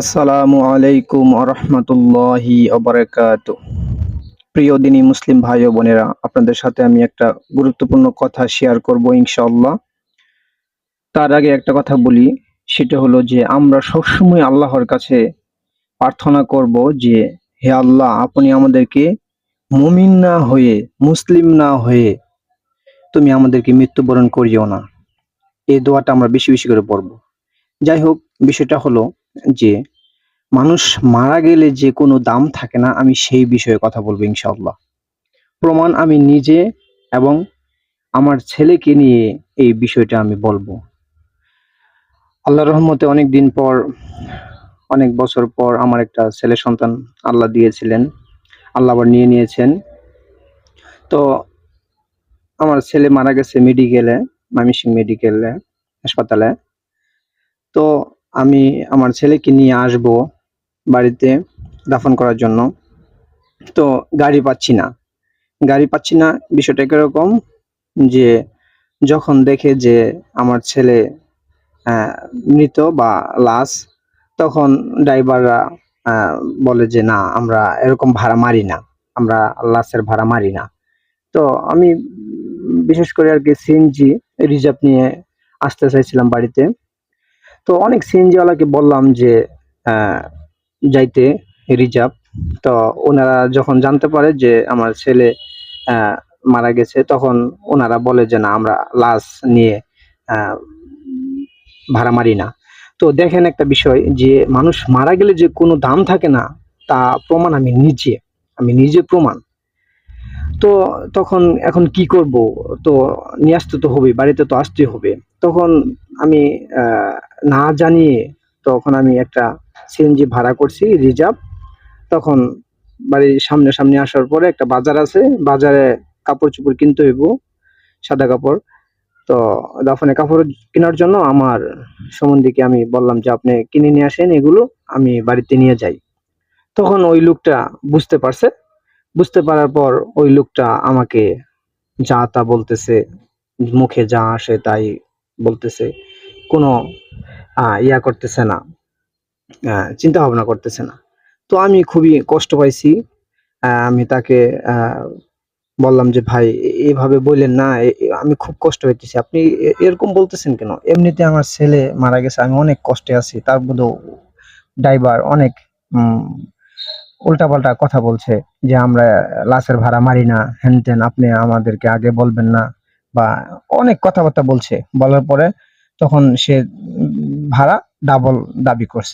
আসসালামু আলাইকুম আরহামাতুল্লাহি ওবারাকাতু। প্রিয় দিনী মুসলিম ভাই ও বোনেরা, আপনাদের সাথে আমি একটা গুরুত্বপূর্ণ কথা শেয়ার করব ইনশাআল্লাহ। তার আগে একটা কথা বলি, সেটা হলো যে আমরা সবসময় আল্লাহর কাছে প্রার্থনা করব যে, হে আল্লাহ, আপনি আমাদেরকে মুমিন না হয়ে, মুসলিম না হয়ে তুমি আমাদেরকে মৃত্যুবরণ করিও না। এই দোয়াটা আমরা বেশি বেশি করে পড়ব। যাই হোক, বিষয়টা হলো যে মানুষ মারা গেলে যে কোনো দাম থাকে না, আমি সেই বিষয়ে কথা বলবো ইনশাআল্লাহ। প্রমাণ আমি নিজে এবং আমার ছেলেকে নিয়ে এই বিষয়টা আমি বলবো। আল্লাহর রহমতে অনেক দিন পর, অনেক বছর পর আমার একটা ছেলে সন্তান আল্লাহ দিয়েছিলেন। আল্লাহ আবার নিয়ে নিয়েছেন। তো আমার ছেলে মারা গেছে মেডিকেলে, ময়মনসিংহ মেডিকেলে হাসপাতালে। তো আমি আমার ছেলেকে নিয়ে আসবো বাড়িতে দাফন করার জন্য। তো গাড়ি পাচ্ছি না। বিষয়টা কিরকম যে যখন দেখে যে আমার ছেলে আহ, মৃত বা লাশ, তখন ড্রাইভাররা বলে যে না, আমরা এরকম ভাড়া মারি না, আমরা লাশের ভাড়া মারি না। তো আমি বিশেষ করে আর কি সিএনজি রিজার্ভ নিয়ে আসতে চাইছিলাম বাড়িতে। তো অনেক সিএনজি ওয়ালাকে বললাম যে আহ, যাইতে রিজার্ভ। তো ওনারা যখন জানতে পারে যে আমার ছেলে আহ, মারা গেছে, তখন ওনারা বলে যে না, আমরা লাশ নিয়ে আহ, ভাড়া মারি না। তো দেখেন একটা বিষয়, যে মানুষ মারা গেলে যে কোনো দাম থাকে না, তা প্রমাণ আমি নিজে প্রমাণ। তো তখন এখন কি করব? তো নিয়ে আসতে তো হবে, বাড়িতে তো আসতে হবে। তখন আমি আহ, না জানিয়ে তখন আমি একটা সিএনজি ভাড়া করছি রিজার্ভ। তখন বাড়ির সামনে সামনে আসার পরে একটা বাজার আছে, বাজারে কাপড় চোপড় কিনতে হইব, সাদা কাপড়। তো দাফনে কাপড় কেনার জন্য আমার সম্বন্ধীকে আমি বললাম যে আপনি কিনে নিয়ে আসেন এগুলো, আমি বাড়িতে নিয়ে যাই। তখন ওই লোকটা বুঝতে পারছে। বুঝতে পারার পর ওই লোকটা আমাকে যা তা বলতেছে, মুখে যা আসে তাই বলতেছে, কোনো ইয়া করতেছে না, চিন্তা ভাবনা করতেছে না। তো আমি খুবই কষ্ট পাইছি। আমি তাকে বললাম যে ভাই, এভাবে বললেন না, আমি খুব কষ্ট হইতেছি, আপনি এরকম বলতেছেন কেন? এমনিতে আমার ছেলে মারা গেছে, আমি অনেক কষ্টে আছি, তার মধ্যে ড্রাইভার অনেক উল্টাপাল্টা কথা বলছে যে আমরা লাশের ভাড়া মারি না, হ্যান ত্যান, আপনি আমাদেরকে আগে বলবেন না, বা অনেক কথাবার্তা বলছে। বলার পরে তখন সে ভাড়া ডাবল দাবি করছে।